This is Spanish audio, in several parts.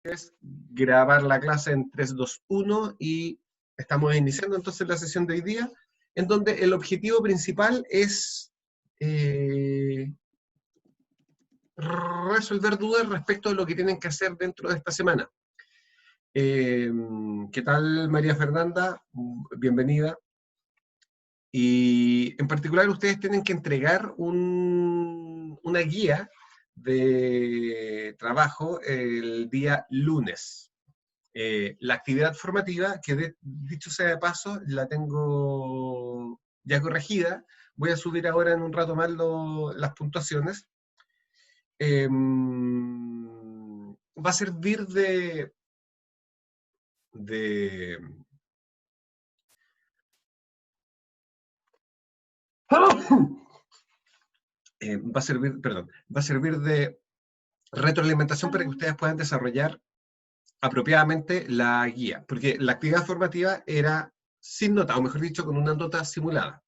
es grabar la clase en 3, 2, 1 y estamos iniciando entonces la sesión de hoy día, en donde el objetivo principal es resolver dudas respecto a lo que tienen que hacer dentro de esta semana. ¿Qué tal, María Fernanda? Bienvenida. Y en particular ustedes tienen que entregar una guía de trabajo el día lunes. La actividad formativa, que dicho sea de paso, la tengo ya corregida. Voy a subir ahora en un rato más las puntuaciones. Va a servir de va a servir de retroalimentación para que ustedes puedan desarrollar apropiadamente la guía, porque la actividad formativa era sin nota, o mejor dicho, con una nota simulada.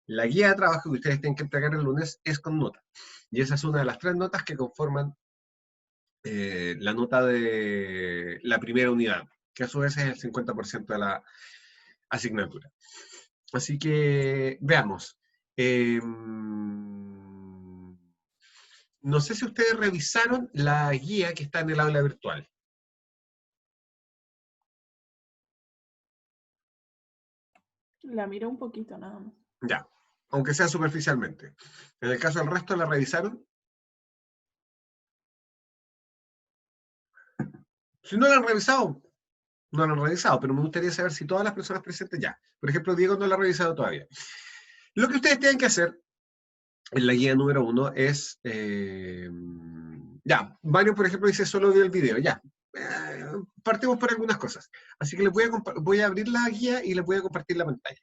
La guía de trabajo que ustedes tienen que entregar el lunes es con nota, y esa es una de las 3 notas que conforman la nota de la primera unidad, que a su vez es el 50% de la asignatura. Así que veamos. No sé si ustedes revisaron la guía que está en el aula virtual. La miro un poquito nada más. Ya, aunque sea superficialmente. En el caso del resto, ¿la revisaron? Si no la han revisado, no la han revisado, pero me gustaría saber si todas las personas presentes ya. Por ejemplo, Diego no la ha revisado todavía. Lo que ustedes tienen que hacer en la guía número 1 es... ya, Mario, por ejemplo, dice solo vio el video. Ya, partimos por algunas cosas. Así que les voy a abrir la guía y les voy a compartir la pantalla.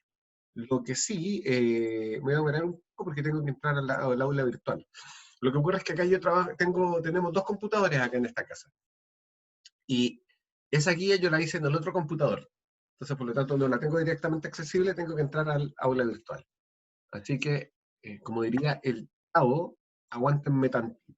Lo que sí, me voy a demorar un poco porque tengo que entrar al aula virtual. Lo que ocurre es que acá yo tenemos 2 computadores acá en esta casa. Y esa guía yo la hice en el otro computador. Entonces, por lo tanto, no la tengo directamente accesible, tengo que entrar al aula virtual. Así que, como diría el Chavo, aguántenme tantito.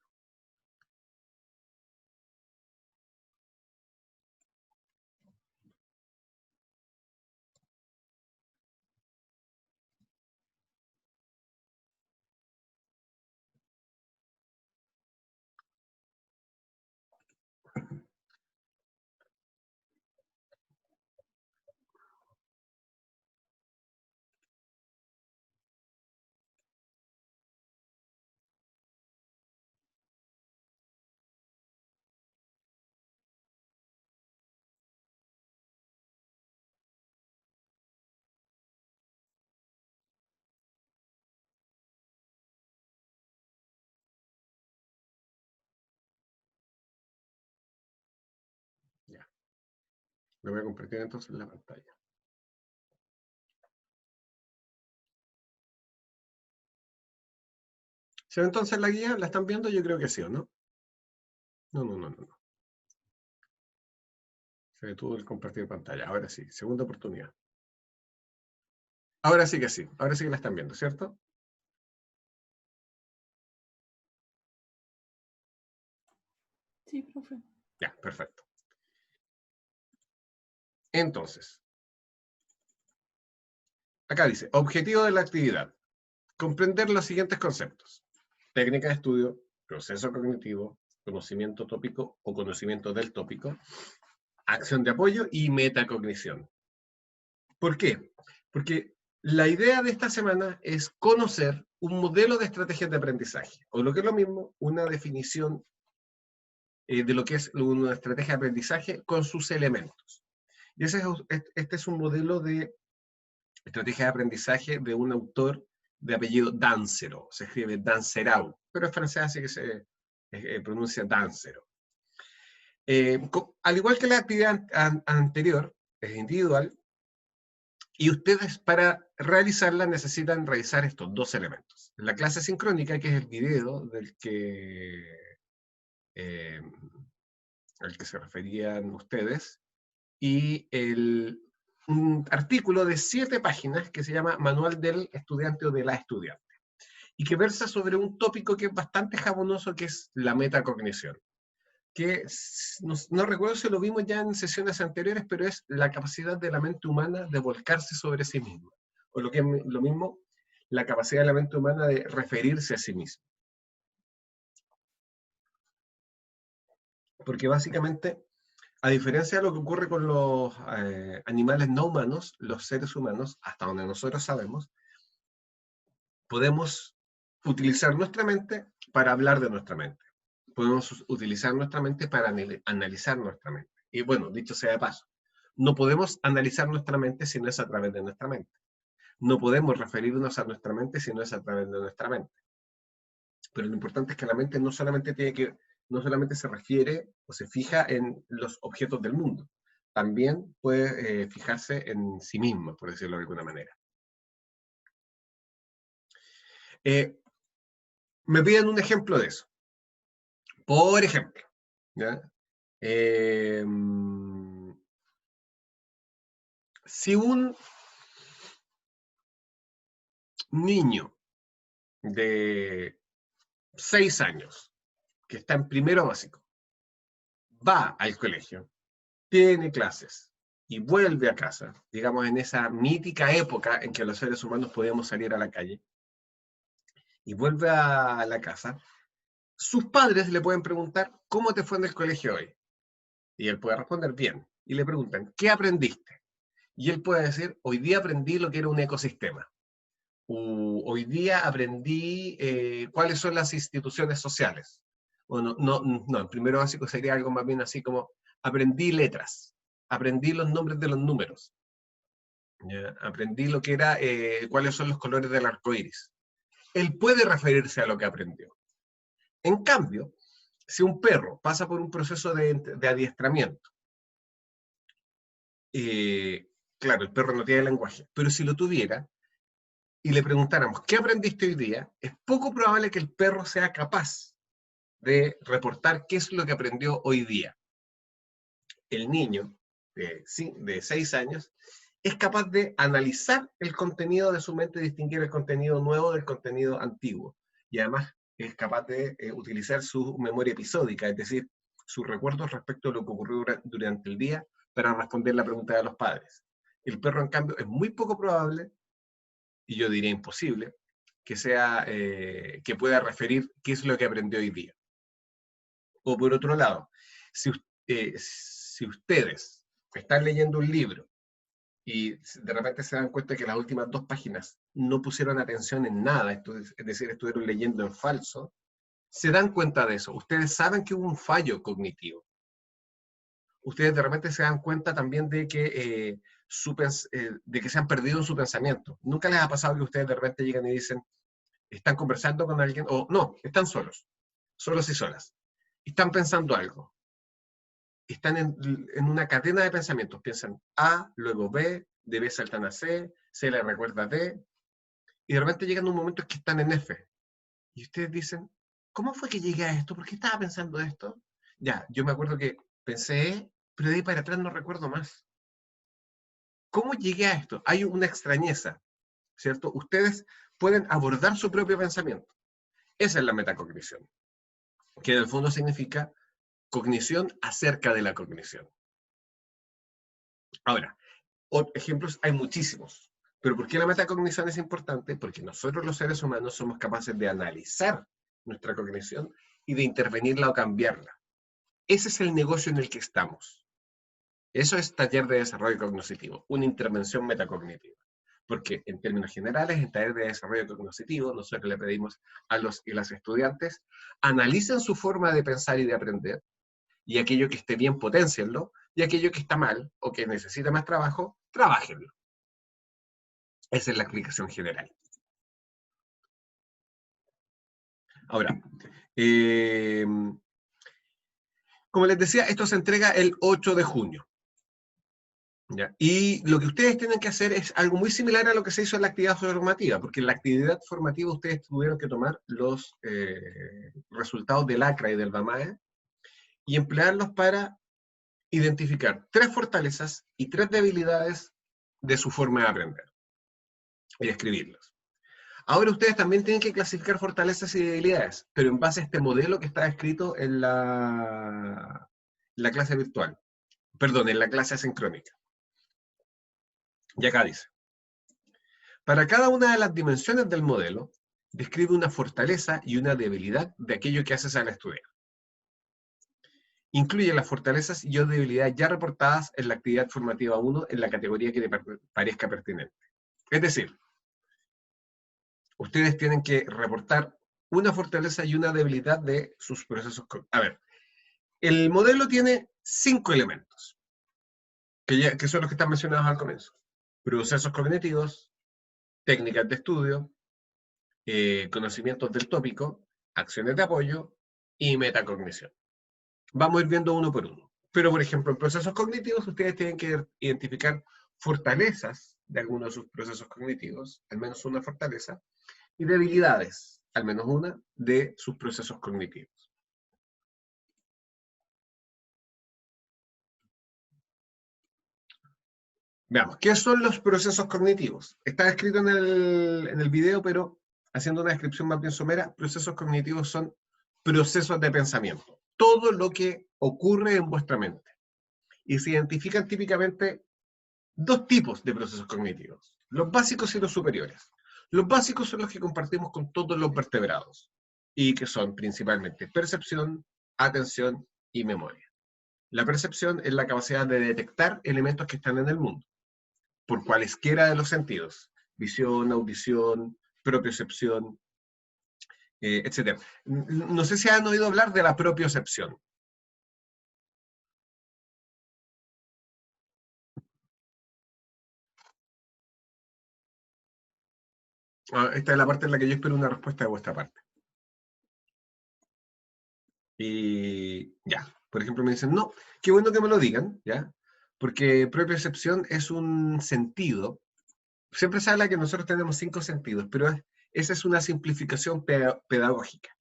Ya. Le voy a compartir entonces la pantalla. ¿Se ve entonces la guía? ¿La están viendo? Yo creo que sí, ¿o no? No. Se detuvo el compartir pantalla. Ahora sí, segunda oportunidad. Ahora sí que sí. Ahora sí que la están viendo, ¿cierto? Sí, profe. Ya, perfecto. Entonces, acá dice, objetivo de la actividad. Comprender los siguientes conceptos. Técnica de estudio, proceso cognitivo, conocimiento tópico o conocimiento del tópico, acción de apoyo y metacognición. ¿Por qué? Porque la idea de esta semana es conocer un modelo de estrategias de aprendizaje, o lo que es lo mismo, una definición de lo que es una estrategia de aprendizaje con sus elementos. Y este es un modelo de estrategia de aprendizaje de un autor de apellido Dancero, se escribe Danserau, pero es francés, así que se pronuncia Dancero. Al igual que la actividad anterior, es individual, y ustedes para realizarla necesitan realizar estos 2 elementos. La clase sincrónica, que es el video al que se referían ustedes, y un artículo de 7 páginas que se llama Manual del Estudiante o de la Estudiante, y que versa sobre un tópico que es bastante jabonoso, que es la metacognición. que no recuerdo si lo vimos ya en sesiones anteriores, pero es la capacidad de la mente humana de volcarse sobre sí misma. O lo que es lo mismo, la capacidad de la mente humana de referirse a sí misma. Porque básicamente, a diferencia de lo que ocurre con los animales no humanos, los seres humanos, hasta donde nosotros sabemos, podemos utilizar nuestra mente para hablar de nuestra mente. Podemos utilizar nuestra mente para analizar nuestra mente. Y bueno, dicho sea de paso, no podemos analizar nuestra mente si no es a través de nuestra mente. No podemos referirnos a nuestra mente si no es a través de nuestra mente. Pero lo importante es que la mente no solamente se refiere o se fija en los objetos del mundo, también puede fijarse en sí misma, por decirlo de alguna manera. Me piden un ejemplo de eso. Por ejemplo, ¿ya? Si un niño de 6 años que está en primero básico va al colegio, tiene clases y vuelve a casa, digamos en esa mítica época en que los seres humanos podíamos salir a la calle, y vuelve a la casa, sus padres le pueden preguntar, ¿cómo te fue en el colegio hoy? Y él puede responder bien. Y le preguntan, ¿qué aprendiste? Y él puede decir, hoy día aprendí lo que era un ecosistema. Hoy día aprendí cuáles son las instituciones sociales. O no, en primero básico sería algo más bien así como, aprendí letras, aprendí los nombres de los números, ¿ya? Aprendí lo que era, cuáles son los colores del arco iris. Él puede referirse a lo que aprendió. En cambio, si un perro pasa por un proceso de adiestramiento, claro, el perro no tiene lenguaje, pero si lo tuviera, y le preguntáramos, ¿qué aprendiste hoy día? Es poco probable que el perro sea capaz de reportar qué es lo que aprendió hoy día. El niño de 6 años es capaz de analizar el contenido de su mente, distinguir el contenido nuevo del contenido antiguo. Y además es capaz de utilizar su memoria episódica, es decir, sus recuerdos respecto a lo que ocurrió durante el día para responder la pregunta de los padres. El perro, en cambio, es muy poco probable, y yo diría imposible, que pueda referir qué es lo que aprendió hoy día. O por otro lado, si ustedes están leyendo un libro y de repente se dan cuenta que las últimas 2 páginas no pusieron atención en nada, es decir, estuvieron leyendo en falso, se dan cuenta de eso. Ustedes saben que hubo un fallo cognitivo. Ustedes de repente se dan cuenta también de que se han perdido en su pensamiento. ¿Nunca les ha pasado que ustedes de repente llegan y dicen, están conversando con alguien, o no, están solos y solas, están pensando algo, están en una cadena de pensamientos, piensan A, luego B, de B saltan a C, C le recuerda a D, y de repente llegan un momento en que están en F, y ustedes dicen, ¿cómo fue que llegué a esto? ¿Por qué estaba pensando esto? Ya, yo me acuerdo que pensé E, pero de ahí para atrás no recuerdo más. ¿Cómo llegué a esto? Hay una extrañeza, ¿cierto? Ustedes pueden abordar su propio pensamiento. Esa es la metacognición, que en el fondo significa cognición acerca de la cognición. Ahora, ejemplos hay muchísimos, pero ¿por qué la metacognición es importante? Porque nosotros los seres humanos somos capaces de analizar nuestra cognición y de intervenirla o cambiarla. Ese es el negocio en el que estamos. Eso es taller de desarrollo cognitivo, una intervención metacognitiva. Porque en términos generales, en taller de desarrollo cognitivo, nosotros le pedimos a los y las estudiantes, analicen su forma de pensar y de aprender, y aquello que esté bien, potencienlo, y aquello que está mal o que necesita más trabajo, trabájenlo. Esa es la explicación general. Ahora, como les decía, esto se entrega el 8 de junio. ¿Ya? Y lo que ustedes tienen que hacer es algo muy similar a lo que se hizo en la actividad formativa, porque en la actividad formativa ustedes tuvieron que tomar los resultados del ACRA y del BAMAE y emplearlos para identificar 3 fortalezas y 3 debilidades de su forma de aprender y escribirlas. Ahora ustedes también tienen que clasificar fortalezas y debilidades, pero en base a este modelo que está escrito en la clase virtual. Perdón, en la clase asincrónica. Y acá dice, para cada una de las dimensiones del modelo, describe una fortaleza y una debilidad de aquello que haces al estudiar. Incluye las fortalezas y o debilidades ya reportadas en la actividad formativa 1 en la categoría que te parezca pertinente. Es decir, ustedes tienen que reportar una fortaleza y una debilidad de sus procesos. A ver, el modelo tiene 5 elementos, que son los que están mencionados al comienzo. Procesos cognitivos, técnicas de estudio, conocimientos del tópico, acciones de apoyo y metacognición. Vamos a ir viendo uno por uno. Pero, por ejemplo, en procesos cognitivos, ustedes tienen que identificar fortalezas de algunos de sus procesos cognitivos, al menos una fortaleza, y debilidades, al menos una, de sus procesos cognitivos. Veamos, ¿qué son los procesos cognitivos? Está escrito en el video, pero haciendo una descripción más bien somera, procesos cognitivos son procesos de pensamiento. Todo lo que ocurre en vuestra mente. Y se identifican típicamente dos tipos de procesos cognitivos, los básicos y los superiores. Los básicos son los que compartimos con todos los vertebrados y que son principalmente percepción, atención y memoria. La percepción es la capacidad de detectar elementos que están en el mundo, por cualesquiera de los sentidos, visión, audición, propiocepción, etc. No sé si han oído hablar de la propiocepción. Esta es la parte en la que yo espero una respuesta de vuestra parte. Y ya, por ejemplo, me dicen, no, qué bueno que me lo digan, ¿ya? Porque propiocepción es un sentido. Siempre se habla que nosotros tenemos 5 sentidos, pero esa es una simplificación pedagógica.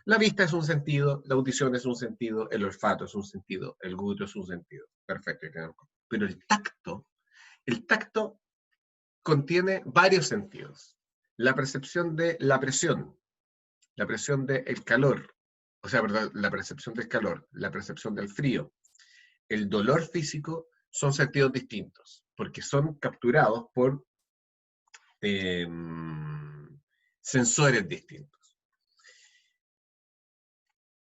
La vista es un sentido, la audición es un sentido, el olfato es un sentido, el gusto es un sentido. Perfecto. Pero el tacto contiene varios sentidos. La percepción de la presión del calor, o sea, perdón, la percepción del calor, la percepción del frío, el dolor físico, son sentidos distintos, porque son capturados por sensores distintos.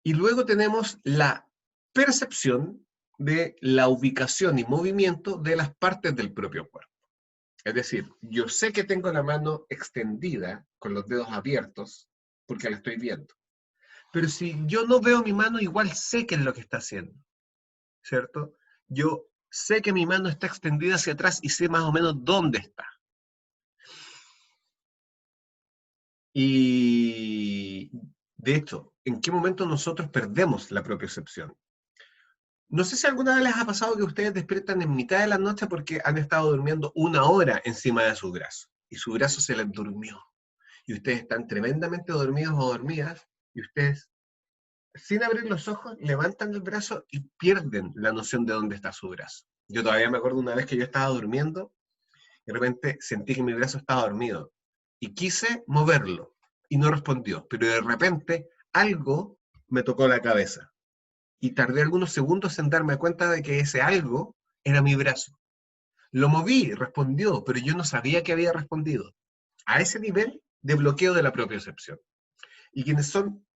Y luego tenemos la percepción de la ubicación y movimiento de las partes del propio cuerpo. Es decir, yo sé que tengo la mano extendida con los dedos abiertos porque la estoy viendo. Pero si yo no veo mi mano, igual sé qué es lo que está haciendo, ¿cierto? Yo sé que mi mano está extendida hacia atrás y sé más o menos dónde está. Y, de hecho, ¿en qué momento nosotros perdemos la propiocepción? No sé si alguna vez les ha pasado que ustedes despiertan en mitad de la noche porque han estado durmiendo 1 hora encima de su brazo y su brazo se les durmió. Y ustedes están tremendamente dormidos o dormidas y ustedes, sin abrir los ojos, levantan el brazo y pierden la noción de dónde está su brazo. Yo todavía me acuerdo una vez que yo estaba durmiendo y de repente sentí que mi brazo estaba dormido y quise moverlo y no respondió, pero de repente algo me tocó la cabeza y tardé algunos segundos en darme cuenta de que ese algo era mi brazo. Lo moví, respondió, pero yo no sabía que había respondido. A ese nivel de bloqueo de la propiocepción. Y quienes son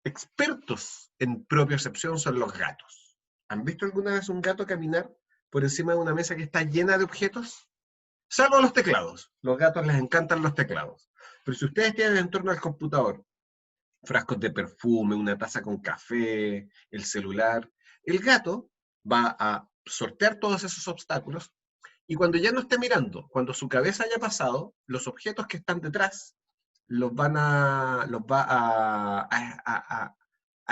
expertos en propiocepción son los gatos. ¿Han visto alguna vez un gato caminar por encima de una mesa que está llena de objetos? Salvo los teclados. Los gatos les encantan los teclados. Pero si ustedes tienen en torno al computador frascos de perfume, una taza con café, el celular, el gato va a sortear todos esos obstáculos y cuando ya no esté mirando, cuando su cabeza haya pasado, los objetos que están detrás los va a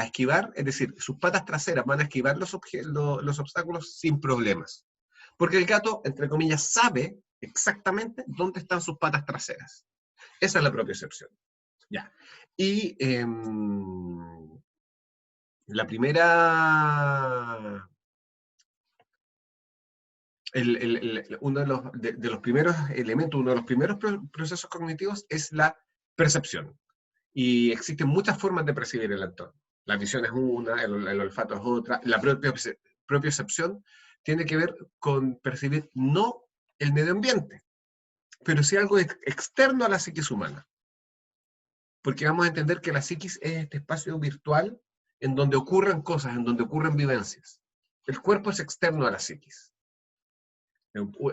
esquivar, es decir, sus patas traseras van a esquivar los obstáculos sin problemas. Porque el gato, entre comillas, sabe exactamente dónde están sus patas traseras. Esa es la propiocepción. Ya. Y la primera, uno de los primeros elementos, uno de los primeros procesos cognitivos es la percepción. Y existen muchas formas de percibir el entorno. La visión es una, el olfato es otra. La propia percepción tiene que ver con percibir no el medio ambiente, pero sí algo externo a la psiquis humana. Porque vamos a entender que la psiquis es este espacio virtual en donde ocurren cosas, en donde ocurren vivencias. El cuerpo es externo a la psiquis.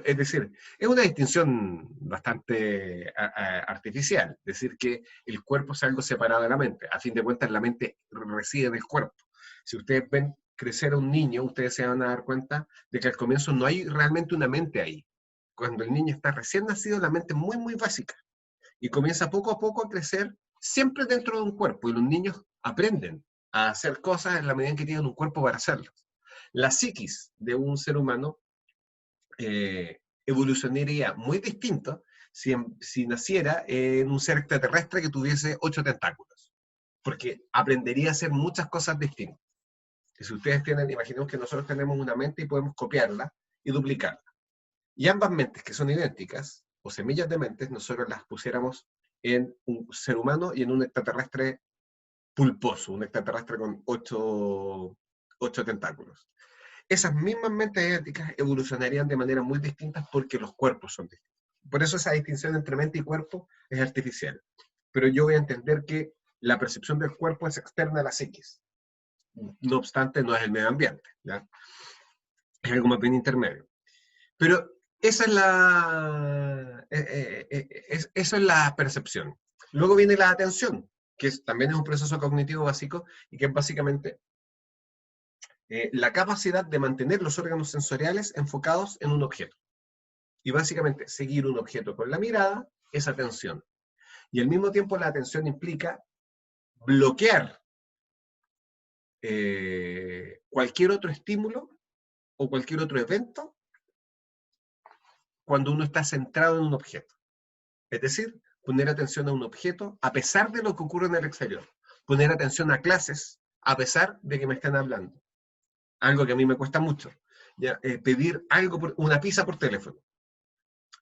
Es decir, es una distinción bastante artificial, decir que el cuerpo es algo separado de la mente. A fin de cuentas, la mente reside en el cuerpo. Si ustedes ven crecer a un niño, ustedes se van a dar cuenta de que al comienzo no hay realmente una mente ahí. Cuando el niño está recién nacido, la mente es muy, muy básica. Y comienza poco a poco a crecer siempre dentro de un cuerpo. Y los niños aprenden a hacer cosas en la medida en que tienen un cuerpo para hacerlas. La psiquis de un ser humano evolucionaría muy distinto si naciera en un ser extraterrestre que tuviese 8 tentáculos, porque aprendería a hacer muchas cosas distintas. Y si ustedes tienen, imaginemos que nosotros tenemos una mente y podemos copiarla y duplicarla. Y ambas mentes que son idénticas, o semillas de mentes, nosotros las pusiéramos en un ser humano y en un extraterrestre pulposo, un extraterrestre con 8 tentáculos. Esas mismas mentes éticas evolucionarían de manera muy distinta porque los cuerpos son distintos. Por eso esa distinción entre mente y cuerpo es artificial. Pero yo voy a entender que la percepción del cuerpo es externa a la psiquis. No obstante, no es el medio ambiente, ¿ya? Es algo más bien intermedio. Pero esa es la percepción. Luego viene la atención, que también es un proceso cognitivo básico y que es básicamente la capacidad de mantener los órganos sensoriales enfocados en un objeto. Y básicamente seguir un objeto con la mirada es atención. Y al mismo tiempo la atención implica bloquear cualquier otro estímulo o cualquier otro evento cuando uno está centrado en un objeto. Es decir, poner atención a un objeto a pesar de lo que ocurre en el exterior. Poner atención a clases a pesar de que me estén hablando. Algo que a mí me cuesta mucho. ¿Ya? Pedir algo, una pizza por teléfono.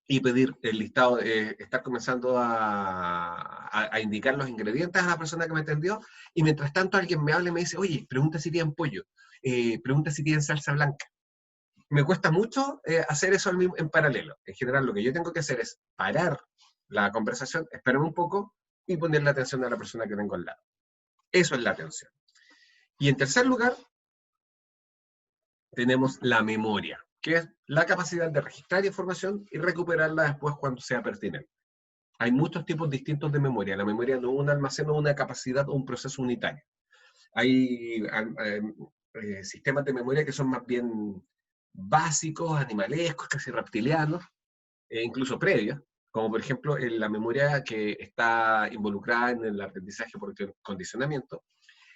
Y pedir el listado, estar comenzando a indicar los ingredientes a la persona que me atendió, y mientras tanto alguien me habla y me dice, oye, pregunta si tienen pollo, pregunta si tienen salsa blanca. Me cuesta mucho hacer eso en paralelo. En general, lo que yo tengo que hacer es parar la conversación, esperar un poco y ponerle atención a la persona que tengo al lado. Eso es la atención. Y en tercer lugar, tenemos la memoria, que es la capacidad de registrar información y recuperarla después cuando sea pertinente. Hay muchos tipos distintos de memoria. La memoria no es un almacén o una capacidad o un proceso unitario. Hay sistemas de memoria que son más bien básicos, animalescos, casi reptilianos, incluso previos, como por ejemplo en la memoria que está involucrada en el aprendizaje por condicionamiento.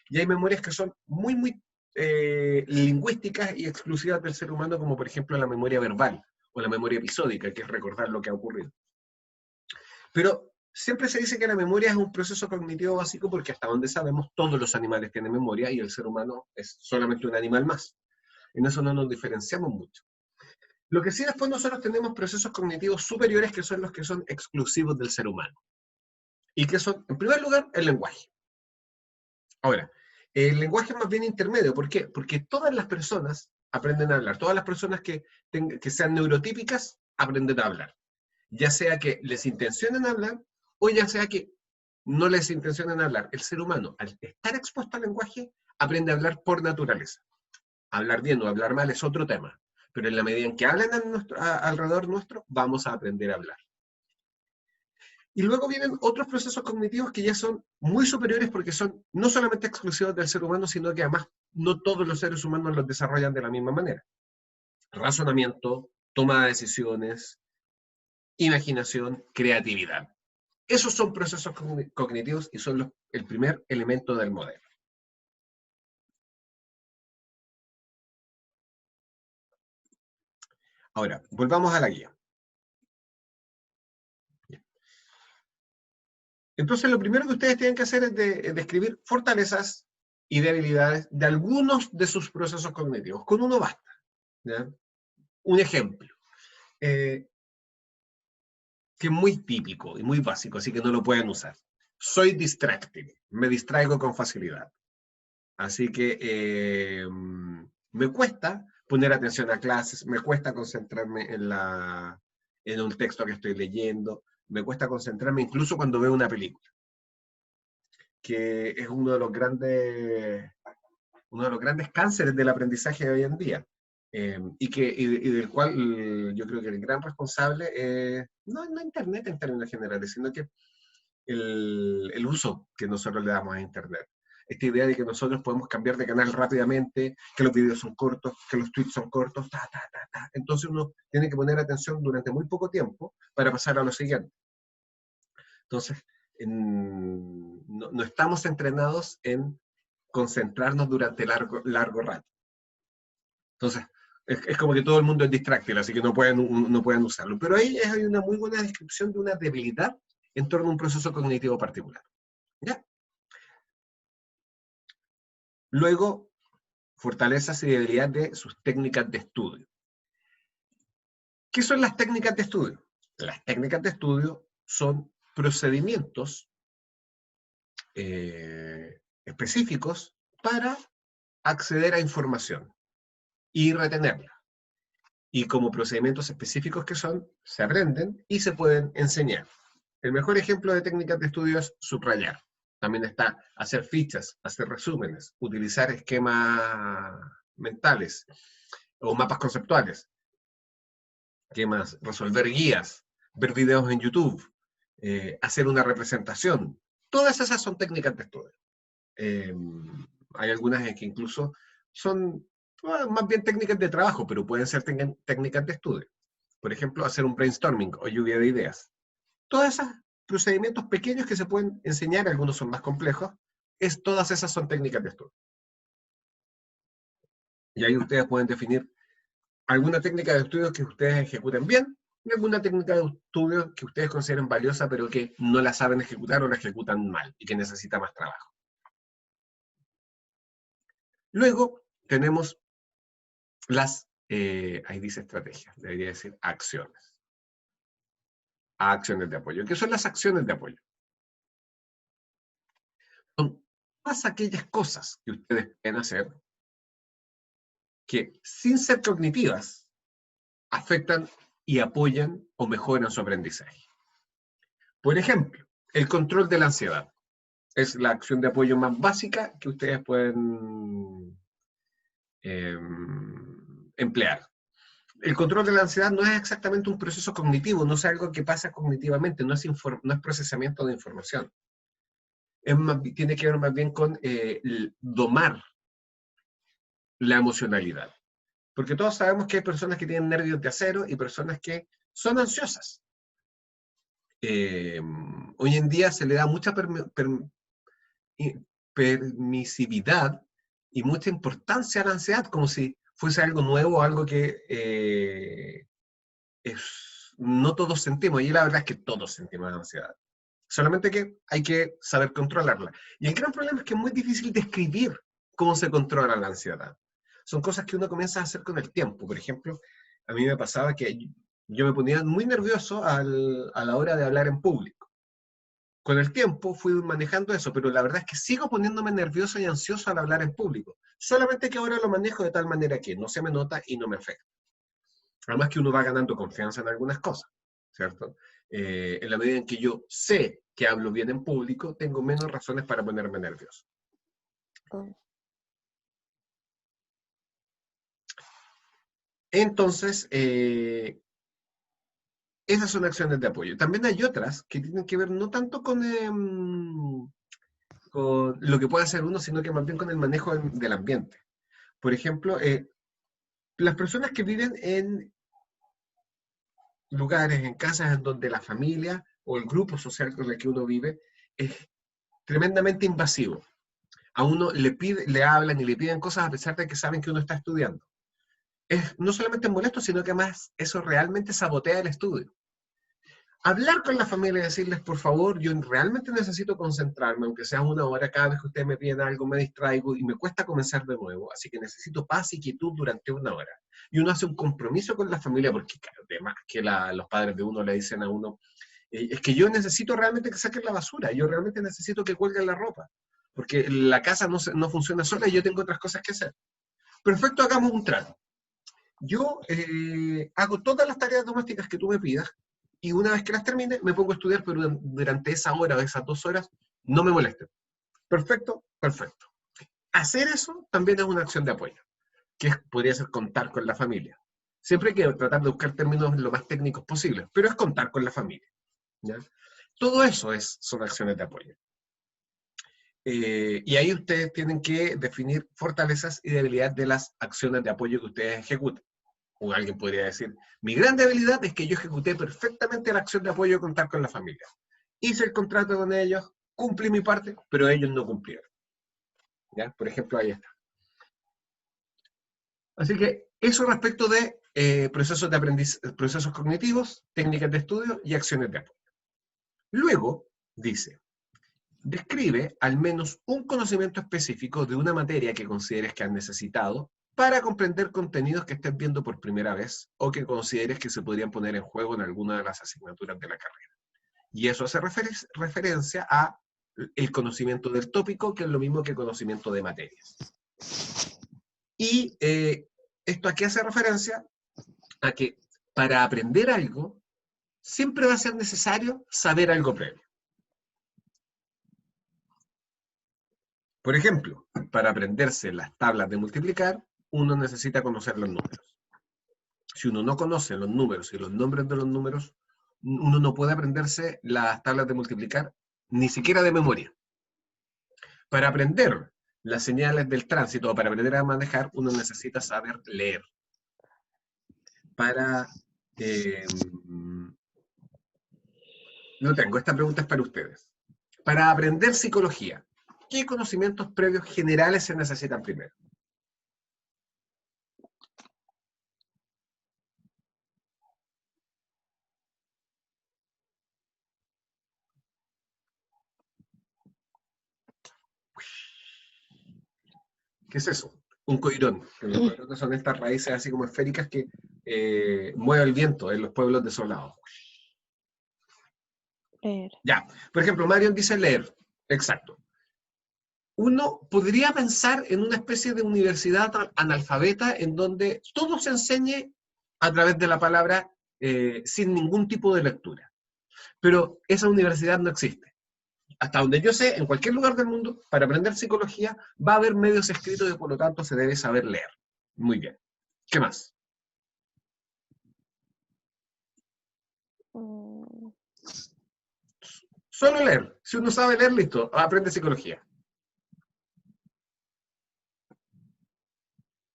Y hay memorias que son muy, muy lingüísticas y exclusivas del ser humano, como por ejemplo la memoria verbal o la memoria episódica, que es recordar lo que ha ocurrido. Pero siempre se dice que la memoria es un proceso cognitivo básico porque hasta donde sabemos todos los animales tienen memoria y el ser humano es solamente un animal más. En eso no nos diferenciamos mucho. Lo que sí después nosotros tenemos procesos cognitivos superiores que son los que son exclusivos del ser humano. Y que son, en primer lugar, el lenguaje. Ahora, el lenguaje es más bien intermedio. ¿Por qué? Porque todas las personas aprenden a hablar. Todas las personas que sean neurotípicas aprenden a hablar. Ya sea que les intencionen hablar o ya sea que no les intencionen hablar. El ser humano, al estar expuesto al lenguaje, aprende a hablar por naturaleza. Hablar bien o hablar mal es otro tema, pero en la medida en que hablan alrededor nuestro, vamos a aprender a hablar. Y luego vienen otros procesos cognitivos que ya son muy superiores porque son no solamente exclusivos del ser humano, sino que además no todos los seres humanos los desarrollan de la misma manera. Razonamiento, toma de decisiones, imaginación, creatividad. Esos son procesos cognitivos y son el primer elemento del modelo. Ahora, volvamos a la guía. Entonces, lo primero que ustedes tienen que hacer es describir fortalezas y debilidades de algunos de sus procesos cognitivos. Con uno basta, ¿ya? Un ejemplo, que es muy típico y muy básico, así que no lo pueden usar. soy distractible, me distraigo con facilidad. Así que me cuesta poner atención a clases, me cuesta concentrarme en un texto que estoy leyendo, me cuesta concentrarme incluso cuando veo una película, que es uno de los grandes cánceres del aprendizaje de hoy en día. Y del cual yo creo que el gran responsable es no Internet en términos generales, sino que el uso que nosotros le damos a Internet. Esta idea de que nosotros podemos cambiar de canal rápidamente, que los videos son cortos, que los tweets son cortos, entonces uno tiene que poner atención durante muy poco tiempo para pasar a lo siguiente. Entonces, no estamos entrenados en concentrarnos durante largo rato. Entonces, es como que todo el mundo es distráctil, así que no pueden usarlo. Pero ahí hay una muy buena descripción de una debilidad en torno a un proceso cognitivo particular. ¿Ya? Luego, fortalezas y debilidades de sus técnicas de estudio. ¿Qué son las técnicas de estudio? Las técnicas de estudio son procedimientos específicos para acceder a información y retenerla. Y como procedimientos específicos que son, se aprenden y se pueden enseñar. El mejor ejemplo de técnicas de estudio es subrayar. También está hacer fichas, hacer resúmenes, utilizar esquemas mentales o mapas conceptuales. ¿Qué más? Resolver guías, ver videos en YouTube, hacer una representación. Todas esas son técnicas de estudio. Hay algunas que incluso son más bien técnicas de trabajo, pero pueden ser técnicas de estudio. Por ejemplo, hacer un brainstorming o lluvia de ideas. Todos esos procedimientos pequeños que se pueden enseñar, algunos son más complejos, todas esas son técnicas de estudio. Y ahí ustedes pueden definir alguna técnica de estudio que ustedes ejecuten bien y alguna técnica de estudio que ustedes consideren valiosa, pero que no la saben ejecutar o la ejecutan mal y que necesita más trabajo. Luego tenemos ahí dice estrategias, debería decir acciones. Acciones de apoyo. ¿Qué son las acciones de apoyo? Son todas aquellas cosas que ustedes pueden hacer que, sin ser cognitivas, afectan y apoyan o mejoran su aprendizaje. Por ejemplo, el control de la ansiedad. Es la acción de apoyo más básica que ustedes pueden emplear. El control de la ansiedad no es exactamente un proceso cognitivo, no es algo que pasa cognitivamente, no es procesamiento de información. Tiene que ver más bien con domar la emocionalidad. Porque todos sabemos que hay personas que tienen nervios de acero y personas que son ansiosas. Hoy en día se le da mucha permisividad y mucha importancia a la ansiedad, como si fuese algo nuevo, algo que no todos sentimos, y la verdad es que todos sentimos ansiedad. Solamente que hay que saber controlarla. Y el gran problema es que es muy difícil describir cómo se controla la ansiedad. Son cosas que uno comienza a hacer con el tiempo. Por ejemplo, a mí me pasaba que yo me ponía muy nervioso a la hora de hablar en público. Con el tiempo fui manejando eso, pero la verdad es que sigo poniéndome nervioso y ansioso al hablar en público. Solamente que ahora lo manejo de tal manera que no se me nota y no me afecta. Además que uno va ganando confianza en algunas cosas, ¿cierto? En la medida en que yo sé que hablo bien en público, tengo menos razones para ponerme nervioso. Entonces, esas son acciones de apoyo. También hay otras que tienen que ver no tanto con lo que puede hacer uno, sino que más bien con el manejo del ambiente. Por ejemplo, las personas que viven en lugares, en casas en donde la familia o el grupo social con el que uno vive es tremendamente invasivo. A uno le hablan y le piden cosas a pesar de que saben que uno está estudiando. No solamente es molesto, sino que además eso realmente sabotea el estudio. Hablar con la familia y decirles, por favor, yo realmente necesito concentrarme, aunque sea una hora, cada vez que ustedes me piden algo me distraigo y me cuesta comenzar de nuevo, así que necesito paz y quietud durante una hora. Y uno hace un compromiso con la familia, porque además que los padres de uno le dicen a uno, Es que yo necesito realmente que saquen la basura, yo realmente necesito que cuelguen la ropa, porque la casa no funciona sola y yo tengo otras cosas que hacer. Perfecto, hagamos un trato. Yo hago todas las tareas domésticas que tú me pidas y una vez que las termine me pongo a estudiar, pero durante esa hora o esas 2 horas no me molesten. Perfecto, perfecto. Hacer eso también es una acción de apoyo, que podría ser contar con la familia. Siempre hay que tratar de buscar términos lo más técnicos posibles, pero es contar con la familia, ¿ya? Todo eso son acciones de apoyo. Y ahí ustedes tienen que definir fortalezas y debilidades de las acciones de apoyo que ustedes ejecuten. O alguien podría decir, mi gran debilidad es que yo ejecuté perfectamente la acción de apoyo de contar con la familia. Hice el contrato con ellos, cumplí mi parte, pero ellos no cumplieron. ¿Ya? Por ejemplo, ahí está. Así que eso respecto de procesos de aprendizaje, procesos cognitivos, técnicas de estudio y acciones de apoyo. Luego, dice, describe al menos un conocimiento específico de una materia que consideres que has necesitado para comprender contenidos que estés viendo por primera vez o que consideres que se podrían poner en juego en alguna de las asignaturas de la carrera. Y eso hace referencia a el conocimiento del tópico, que es lo mismo que conocimiento de materias. Y esto aquí hace referencia a que para aprender algo siempre va a ser necesario saber algo previo. Por ejemplo, para aprenderse las tablas de multiplicar, uno necesita conocer los números. Si uno no conoce los números y los nombres de los números, uno no puede aprenderse las tablas de multiplicar, ni siquiera de memoria. Para aprender las señales del tránsito o para aprender a manejar, uno necesita saber leer. No tengo, esta pregunta es para ustedes. Para aprender psicología, ¿qué conocimientos previos generales se necesitan primero? ¿Qué es eso? Un coirón. Los coirones son estas raíces así como esféricas que mueve el viento en los pueblos desolados. Leer. Ya, por ejemplo, Marion dice leer. Exacto. Uno podría pensar en una especie de universidad analfabeta en donde todo se enseñe a través de la palabra sin ningún tipo de lectura. Pero esa universidad no existe. Hasta donde yo sé, en cualquier lugar del mundo, para aprender psicología, va a haber medios escritos y por lo tanto se debe saber leer. Muy bien. ¿Qué más? Solo leer. Si uno sabe leer, listo, aprende psicología.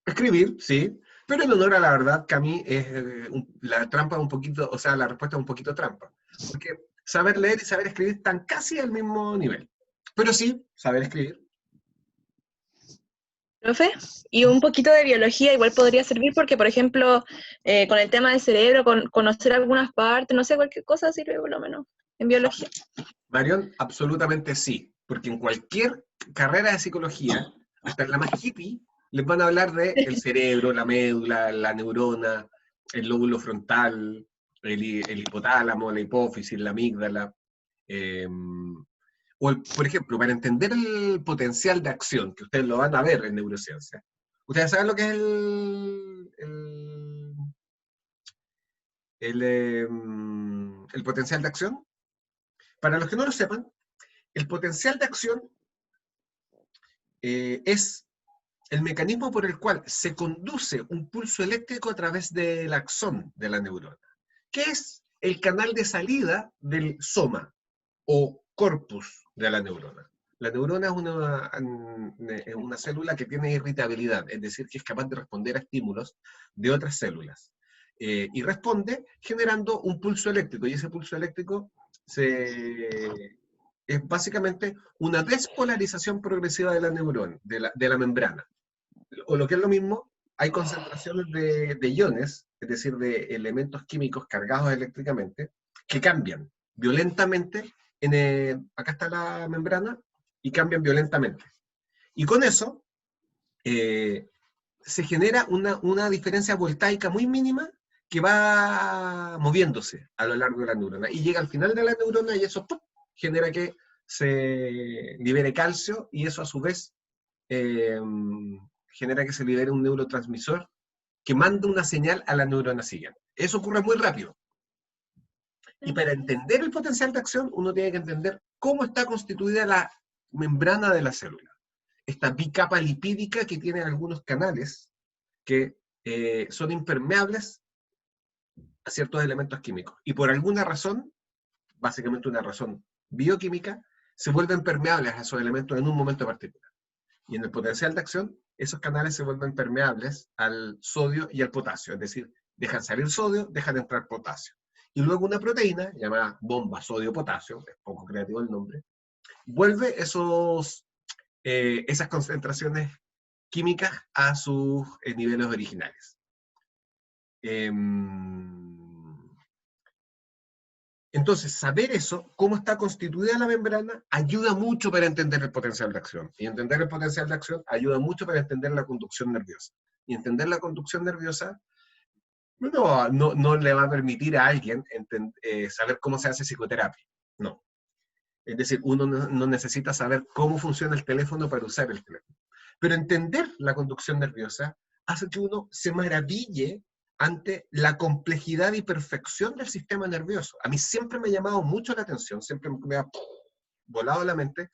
Escribir, sí, pero en honor a la verdad, que a mí la trampa es un poquito, o sea, la respuesta es un poquito trampa. Porque saber leer y saber escribir están casi al mismo nivel. Pero sí, saber escribir. Profe, y un poquito de biología igual podría servir porque, por ejemplo, con el tema del cerebro, conocer algunas partes, no sé, cualquier cosa sirve por lo menos en biología. Marión, absolutamente sí, porque en cualquier carrera de psicología, hasta en la más hippie, les van a hablar de el cerebro, la médula, la neurona, el lóbulo frontal, el hipotálamo, la hipófisis, la amígdala. Por ejemplo, para entender el potencial de acción, que ustedes lo van a ver en neurociencia, ¿ustedes saben lo que es el potencial de acción? Para los que no lo sepan, el potencial de acción es el mecanismo por el cual se conduce un pulso eléctrico a través del axón de la neurona, que es el canal de salida del soma o corpus de la neurona. La neurona es una célula que tiene irritabilidad, es decir, que es capaz de responder a estímulos de otras células. Y responde generando un pulso eléctrico, y ese pulso eléctrico es básicamente una despolarización progresiva de la neurona, de la membrana. O lo que es lo mismo, hay concentraciones de iones, es decir, de elementos químicos cargados eléctricamente, que cambian violentamente. Acá está la membrana, y cambian violentamente. Y con eso se genera una diferencia voltaica muy mínima que va moviéndose a lo largo de la neurona, y llega al final de la neurona y eso ¡pum!, genera que se libere calcio, y eso a su vez genera que se libere un neurotransmisor que manda una señal a la neurona siguiente. Eso ocurre muy rápido. Y para entender el potencial de acción, uno tiene que entender cómo está constituida la membrana de la célula. Esta bicapa lipídica que tiene algunos canales que son impermeables a ciertos elementos químicos. Y por alguna razón, básicamente una razón bioquímica, se vuelven permeables a esos elementos en un momento particular. Y en el potencial de acción, esos canales se vuelven permeables al sodio y al potasio. Es decir, dejan salir sodio, dejan entrar potasio. Y luego una proteína, llamada bomba sodio-potasio, es poco creativo el nombre, vuelve esas concentraciones químicas a sus niveles originales. Entonces, saber eso, cómo está constituida la membrana, ayuda mucho para entender el potencial de acción. Y entender el potencial de acción ayuda mucho para entender la conducción nerviosa. Y entender la conducción nerviosa no le va a permitir a alguien saber cómo se hace psicoterapia. No. Es decir, uno no necesita saber cómo funciona el teléfono para usar el teléfono. Pero entender la conducción nerviosa hace que uno se maraville ante la complejidad y perfección del sistema nervioso. A mí siempre me ha llamado mucho la atención, siempre me ha volado la mente,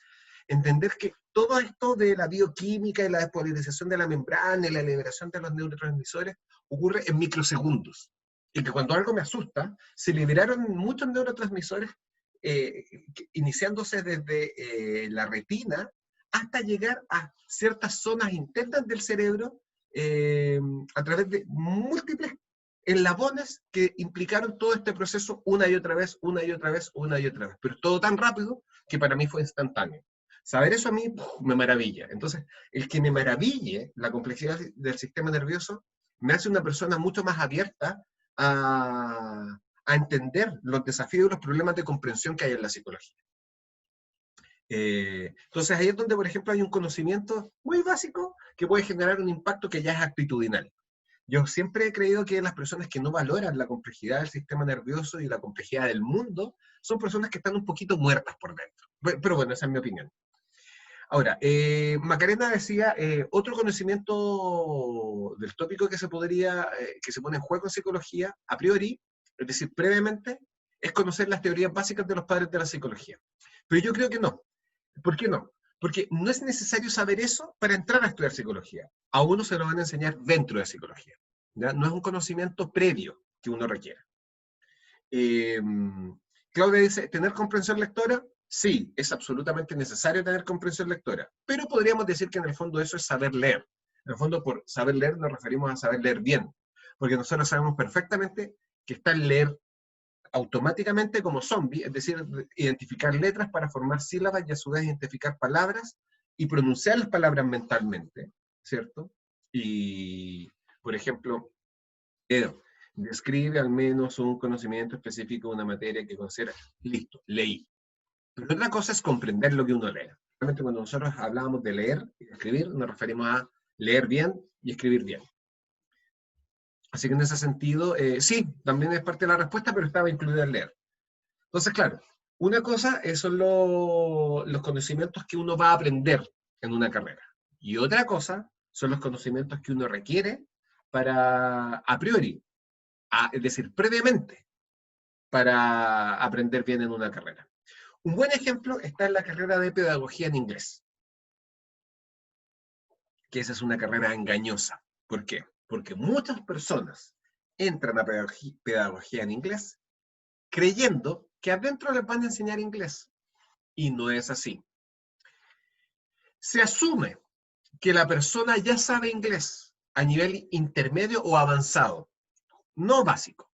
entender que todo esto de la bioquímica y la despolarización de la membrana y la liberación de los neurotransmisores ocurre en microsegundos. Y que cuando algo me asusta, se liberaron muchos neurotransmisores iniciándose desde la retina hasta llegar a ciertas zonas internas del cerebro a través de múltiples eslabones que implicaron todo este proceso una y otra vez, una y otra vez, una y otra vez. Pero todo tan rápido que para mí fue instantáneo. Saber eso a mí me maravilla. Entonces, el que me maraville la complejidad del sistema nervioso me hace una persona mucho más abierta a entender los desafíos y los problemas de comprensión que hay en la psicología. Entonces ahí es donde, por ejemplo, hay un conocimiento muy básico que puede generar un impacto que ya es actitudinal. Yo siempre he creído que las personas que no valoran la complejidad del sistema nervioso y la complejidad del mundo son personas que están un poquito muertas por dentro. Pero bueno, esa es mi opinión. Ahora, Macarena decía, otro conocimiento del tópico que se pone en juego en psicología, a priori, es decir, previamente, es conocer las teorías básicas de los padres de la psicología. Pero yo creo que no. ¿Por qué no? Porque no es necesario saber eso para entrar a estudiar psicología. A uno se lo van a enseñar dentro de psicología. ¿Ya? No es un conocimiento previo que uno requiera. Claudia dice, ¿tener comprensión lectora? Sí, es absolutamente necesario tener comprensión lectora. Pero podríamos decir que en el fondo eso es saber leer. En el fondo, por saber leer nos referimos a saber leer bien. Porque nosotros sabemos perfectamente que está el leer automáticamente como zombie, es decir, identificar letras para formar sílabas y a su vez identificar palabras y pronunciar las palabras mentalmente, ¿cierto? Y, por ejemplo, describe al menos un conocimiento específico de una materia que considera, listo, leí. Pero otra cosa es comprender lo que uno lee. Realmente cuando nosotros hablábamos de leer y de escribir, nos referimos a leer bien y escribir bien. Así que en ese sentido, sí, también es parte de la respuesta, pero estaba incluida el leer. Entonces, claro, una cosa son los conocimientos que uno va a aprender en una carrera. Y otra cosa son los conocimientos que uno requiere para, a priori, es decir, previamente, para aprender bien en una carrera. Un buen ejemplo está en la carrera de pedagogía en inglés. Que esa es una carrera engañosa. ¿Por qué? Porque muchas personas entran a pedagogía en inglés creyendo que adentro les van a enseñar inglés. Y no es así. Se asume que la persona ya sabe inglés a nivel intermedio o avanzado, no básico.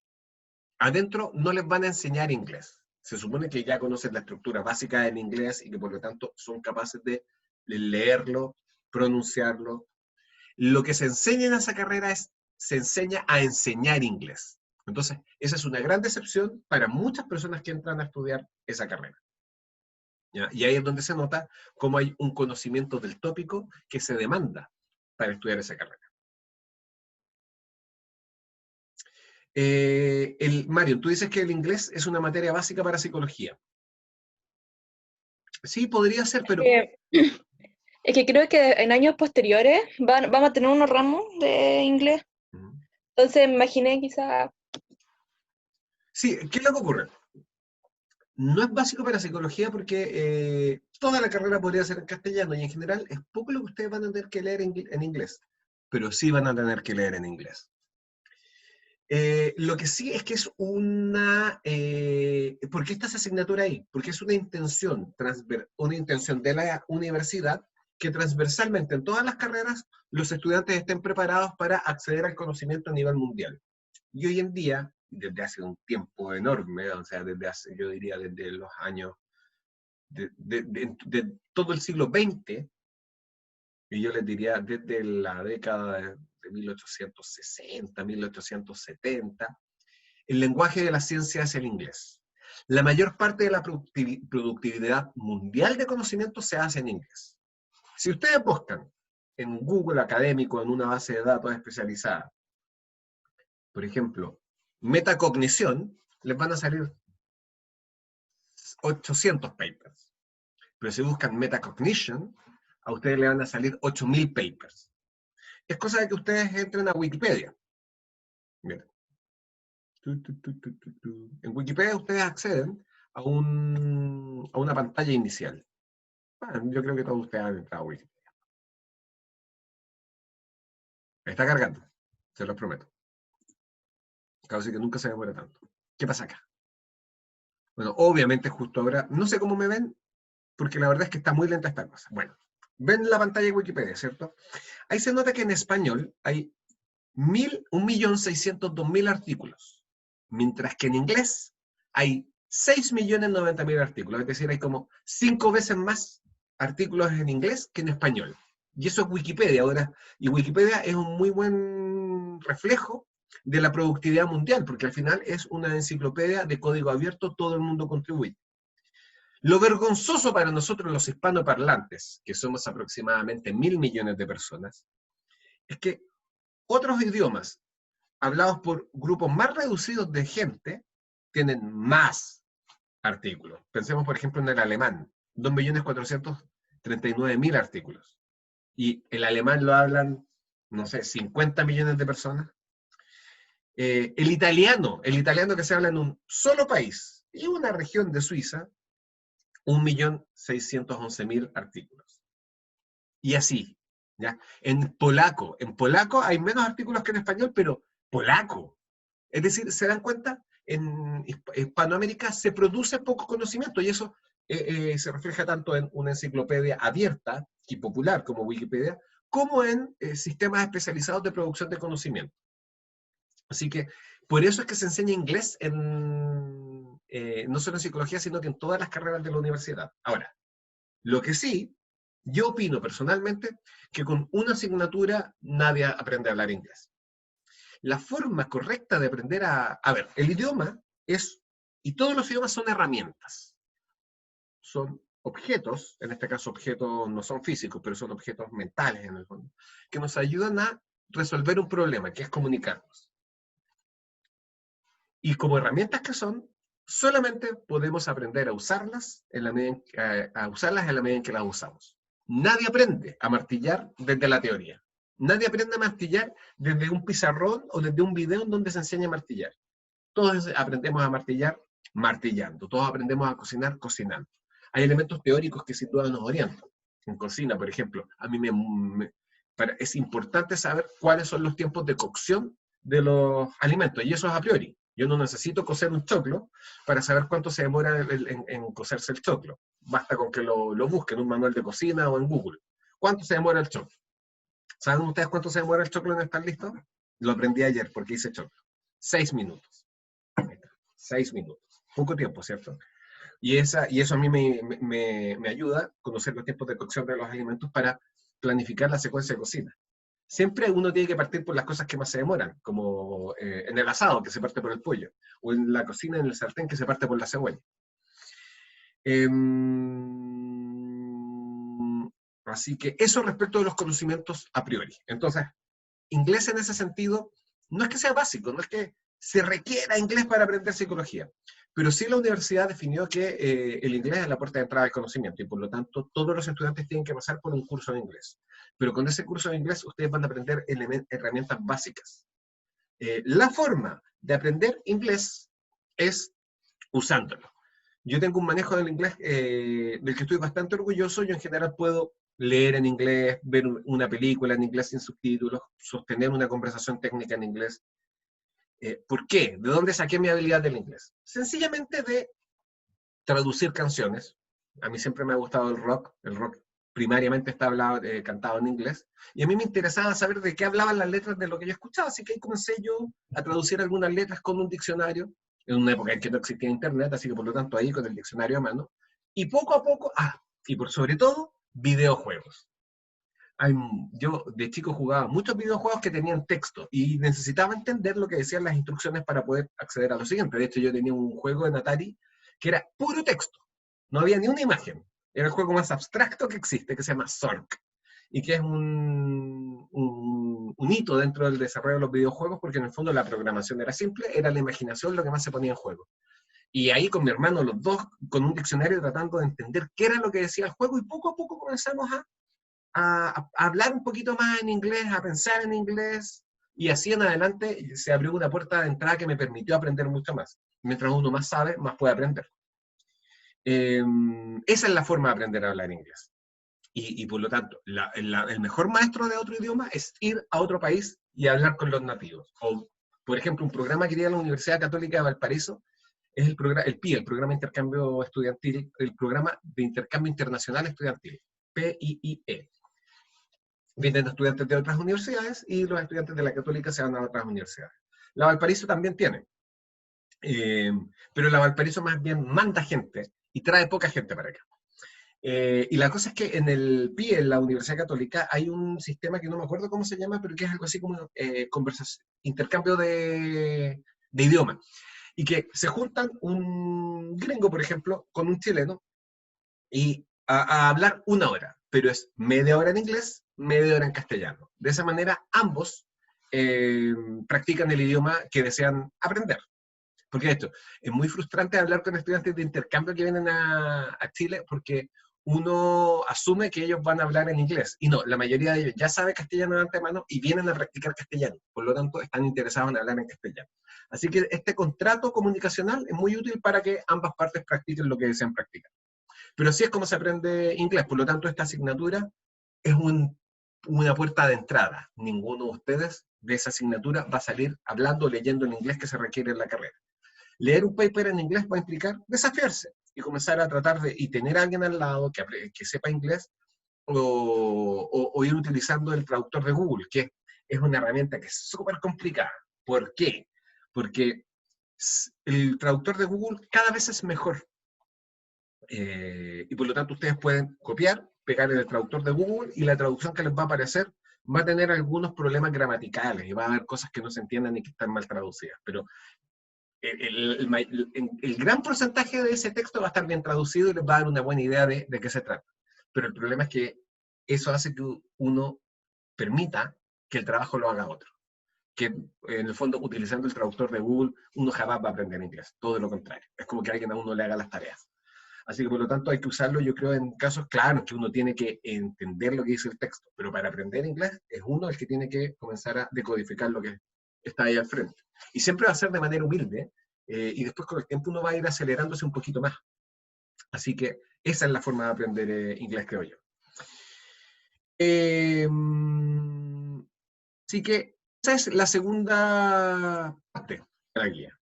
Adentro no les van a enseñar inglés. Se supone que ya conocen la estructura básica del inglés y que por lo tanto son capaces de leerlo, pronunciarlo. Lo que se enseña en esa carrera se enseña a enseñar inglés. Entonces, esa es una gran decepción para muchas personas que entran a estudiar esa carrera. ¿Ya? Y ahí es donde se nota cómo hay un conocimiento del tópico que se demanda para estudiar esa carrera. Mario, tú dices que el inglés es una materia básica para psicología. Sí, podría ser, pero... Es que creo que en años posteriores vamos a tener unos ramos de inglés. Entonces me imaginé quizá... Sí, ¿qué es lo que ocurre? No es básico para psicología porque toda la carrera podría ser en castellano y en general es poco lo que ustedes van a tener que leer en inglés, pero sí van a tener que leer en inglés. Lo que sí es que es una... ¿por qué está esa asignatura ahí? Porque es una intención de la universidad que transversalmente en todas las carreras los estudiantes estén preparados para acceder al conocimiento a nivel mundial. Y hoy en día, desde hace un tiempo enorme, o sea, yo diría desde los años, de todo el siglo XX, y yo les diría desde la década de 1860, 1870, el lenguaje de la ciencia es el inglés. La mayor parte de la productividad mundial de conocimiento se hace en inglés. Si ustedes buscan en Google académico, en una base de datos especializada, por ejemplo, metacognición, les van a salir 800 papers. Pero si buscan metacognition, a ustedes le van a salir 8000 papers. Es cosa de que ustedes entren a Wikipedia. Miren. En Wikipedia ustedes acceden a una pantalla inicial. Yo creo que todos ustedes han entrado a Wikipedia. Está cargando, se los prometo. Casi que nunca se demora tanto. ¿Qué pasa acá? Bueno, obviamente justo ahora, no sé cómo me ven, porque la verdad es que está muy lenta esta cosa. Bueno, ven la pantalla de Wikipedia, ¿cierto? Ahí se nota que en español hay 1.602.000 artículos, mientras que en inglés hay 6.090.000 artículos, es decir, hay como 5 veces más artículos en inglés que en español. Y eso es Wikipedia ahora, y Wikipedia es un muy buen reflejo de la productividad mundial, porque al final es una enciclopedia de código abierto, todo el mundo contribuye. Lo vergonzoso para nosotros los hispanoparlantes, que somos aproximadamente 1.000 millones de personas, es que otros idiomas hablados por grupos más reducidos de gente tienen más artículos. Pensemos, por ejemplo, en el alemán, 2.439.000 artículos. Y el alemán lo hablan, no sé, 50 millones de personas. El italiano que se habla en un solo país y una región de Suiza, 1.611.000 artículos. Y así, ¿ya? En polaco hay menos artículos que en español, pero polaco. Es decir, ¿se dan cuenta? En Hispanoamérica se produce poco conocimiento y eso se refleja tanto en una enciclopedia abierta y popular como Wikipedia, como en sistemas especializados de producción de conocimiento. Así que por eso es que se enseña inglés no solo en psicología, sino que en todas las carreras de la universidad. Ahora, lo que sí, yo opino personalmente que con una asignatura nadie aprende a hablar inglés. La forma correcta de aprender a ver, el idioma es, y todos los idiomas son herramientas. Son objetos, en este caso objetos no son físicos, pero son objetos mentales en el fondo, que nos ayudan a resolver un problema, que es comunicarnos. Y como herramientas que son, solamente podemos aprender a usarlas en la medida en que las usamos. Nadie aprende a martillar desde la teoría. Nadie aprende a martillar desde un pizarrón o desde un video en donde se enseña a martillar. Todos aprendemos a martillar martillando. Todos aprendemos a cocinar cocinando. Hay elementos teóricos que sin duda nos orientan. En cocina, por ejemplo, a mí es importante saber cuáles son los tiempos de cocción de los alimentos, y eso es a priori. Yo no necesito cocer un choclo para saber cuánto se demora en cocerse el choclo. Basta con que lo busque en un manual de cocina o en Google. ¿Cuánto se demora el choclo? ¿Saben ustedes cuánto se demora el choclo en estar listo? Lo aprendí ayer porque hice choclo. 6 minutos. 6 minutos. Poco tiempo, ¿cierto? Y eso a mí me ayuda a conocer los tiempos de cocción de los alimentos para planificar la secuencia de cocina. Siempre uno tiene que partir por las cosas que más se demoran, como en el asado, que se parte por el pollo, o en la cocina, en el sartén, que se parte por la cebolla. Así que eso respecto de los conocimientos a priori. Entonces, inglés en ese sentido, no es que sea básico, no es que se requiera inglés para aprender psicología. Pero sí la universidad definió que el inglés es la puerta de entrada al conocimiento y por lo tanto todos los estudiantes tienen que pasar por un curso de inglés. Pero con ese curso de inglés ustedes van a aprender herramientas básicas. La forma de aprender inglés es usándolo. Yo tengo un manejo del inglés del que estoy bastante orgulloso. Yo en general puedo leer en inglés, ver una película en inglés sin subtítulos, sostener una conversación técnica en inglés. ¿Por qué? ¿De dónde saqué mi habilidad del inglés? Sencillamente de traducir canciones. A mí siempre me ha gustado el rock. El rock primariamente está cantado en inglés. Y a mí me interesaba saber de qué hablaban las letras de lo que yo escuchaba. Así que ahí comencé yo a traducir algunas letras con un diccionario, en una época en que no existía internet, así que por lo tanto ahí con el diccionario a mano. Y poco a poco, y por sobre todo, videojuegos. Yo de chico jugaba muchos videojuegos que tenían texto y necesitaba entender lo que decían las instrucciones para poder acceder a lo siguiente. De hecho, yo tenía un juego en Atari que era puro texto. No había ni una imagen. Era el juego más abstracto que existe, que se llama Zork. Y que es un hito dentro del desarrollo de los videojuegos, porque en el fondo la programación era simple, era la imaginación lo que más se ponía en juego. Y ahí con mi hermano, los dos, con un diccionario tratando de entender qué era lo que decía el juego, y poco a poco comenzamos a hablar un poquito más en inglés, a pensar en inglés, y así en adelante se abrió una puerta de entrada que me permitió aprender mucho más. Mientras uno más sabe, más puede aprender. Esa es la forma de aprender a hablar inglés. Y por lo tanto, el mejor maestro de otro idioma es ir a otro país y hablar con los nativos. O, por ejemplo, un programa que tiene la Universidad Católica de Valparaíso es el PIE, el Programa de Intercambio Estudiantil, el Programa de Intercambio Internacional Estudiantil, PIIE. Vienen estudiantes de otras universidades y los estudiantes de la Católica se van a otras universidades. La Valparaíso también tiene, pero la Valparaíso más bien manda gente y trae poca gente para acá. Y la cosa es que en el PIE, en la Universidad Católica, hay un sistema que no me acuerdo cómo se llama, pero que es algo así como intercambio de idioma. Y que se juntan un gringo, por ejemplo, con un chileno, y a hablar una hora, pero es media hora en inglés, media hora en castellano. De esa manera, ambos practican el idioma que desean aprender. Porque esto, es muy frustrante hablar con estudiantes de intercambio que vienen a Chile, porque uno asume que ellos van a hablar en inglés, y no, la mayoría de ellos ya sabe castellano de antemano y vienen a practicar castellano, por lo tanto están interesados en hablar en castellano. Así que este contrato comunicacional es muy útil para que ambas partes practiquen lo que desean practicar. Pero así es como se aprende inglés, por lo tanto esta asignatura es una puerta de entrada. Ninguno de ustedes de esa asignatura va a salir hablando o leyendo en inglés que se requiere en la carrera. Leer un paper en inglés va a implicar desafiarse y comenzar a tratar de, y tener a alguien al lado que sepa inglés, o ir utilizando el traductor de Google, que es una herramienta que es súper complicada. ¿Por qué? Porque el traductor de Google cada vez es mejor. Y por lo tanto ustedes pueden copiar, pegar en el traductor de Google y la traducción que les va a aparecer va a tener algunos problemas gramaticales y va a haber cosas que no se entiendan y que están mal traducidas. Pero el gran porcentaje de ese texto va a estar bien traducido y les va a dar una buena idea de qué se trata. Pero el problema es que eso hace que uno permita que el trabajo lo haga otro. Que en el fondo, utilizando el traductor de Google, uno jamás va a aprender inglés. Todo lo contrario. Es como que alguien a uno le haga las tareas. Así que por lo tanto hay que usarlo, yo creo, en casos claros que uno tiene que entender lo que dice el texto. Pero para aprender inglés es uno el que tiene que comenzar a decodificar lo que está ahí al frente. Y siempre va a ser de manera humilde, y después con el tiempo uno va a ir acelerándose un poquito más. Así que esa es la forma de aprender inglés, creo yo. Así que esa es la segunda parte de la guía.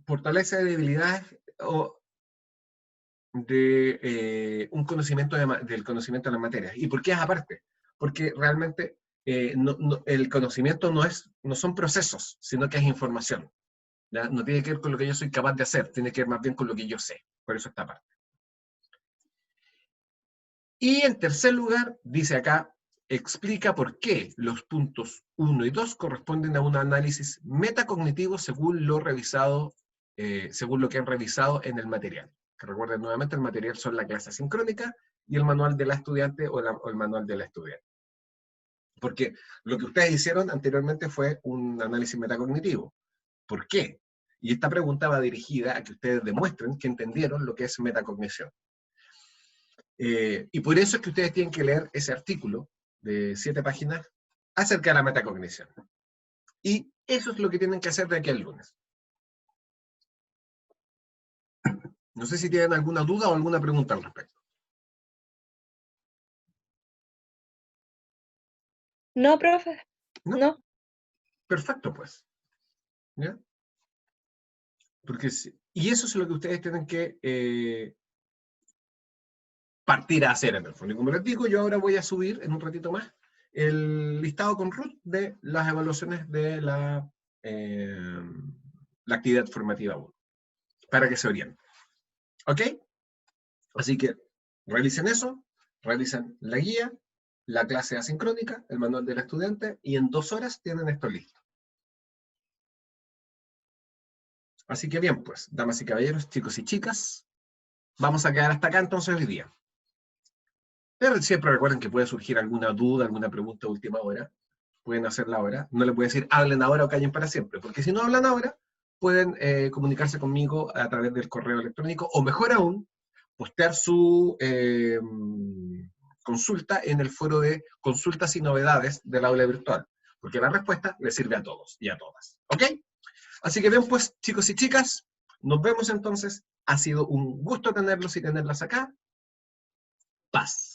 Fortaleza de debilidades o de un conocimiento del conocimiento de las materias. ¿Y por qué es aparte? Porque realmente el conocimiento no son procesos, sino que es información. ¿Ya? No tiene que ver con lo que yo soy capaz de hacer, tiene que ver más bien con lo que yo sé. Por eso esta parte. Y en tercer lugar, dice acá, explica por qué los puntos 1 y 2 corresponden a un análisis metacognitivo según lo que han revisado en el material. Que recuerden nuevamente, el material son la clase sincrónica y el manual de la estudiante o el manual de la estudiante. Porque lo que ustedes hicieron anteriormente fue un análisis metacognitivo. ¿Por qué? Y esta pregunta va dirigida a que ustedes demuestren que entendieron lo que es metacognición. Y por eso es que ustedes tienen que leer ese artículo de 7 páginas acerca de la metacognición. Y eso es lo que tienen que hacer de aquí al lunes. No sé si tienen alguna duda o alguna pregunta al respecto. No, profe. ¿No? No. Perfecto, pues. ¿Ya? Porque y eso es lo que ustedes tienen que partir a hacer en el fondo. Y como les digo, yo ahora voy a subir en un ratito más el listado con Ruth de las evaluaciones de la actividad formativa 1, para que se orienten. ¿Ok? Así que revisen eso, revisen la guía, la clase asincrónica, el manual del estudiante, y en 2 horas tienen esto listo. Así que bien, pues, damas y caballeros, chicos y chicas, vamos a quedar hasta acá entonces hoy día. Pero siempre recuerden que puede surgir alguna duda, alguna pregunta de última hora. Pueden hacerla ahora. No les voy a decir hablen ahora o callen para siempre, porque si no hablan ahora, pueden comunicarse conmigo a través del correo electrónico, o mejor aún, postear su consulta en el foro de consultas y novedades del aula virtual, porque la respuesta les sirve a todos y a todas. ¿Ok? Así que bien, pues, chicos y chicas, nos vemos entonces. Ha sido un gusto tenerlos y tenerlas acá. Paz.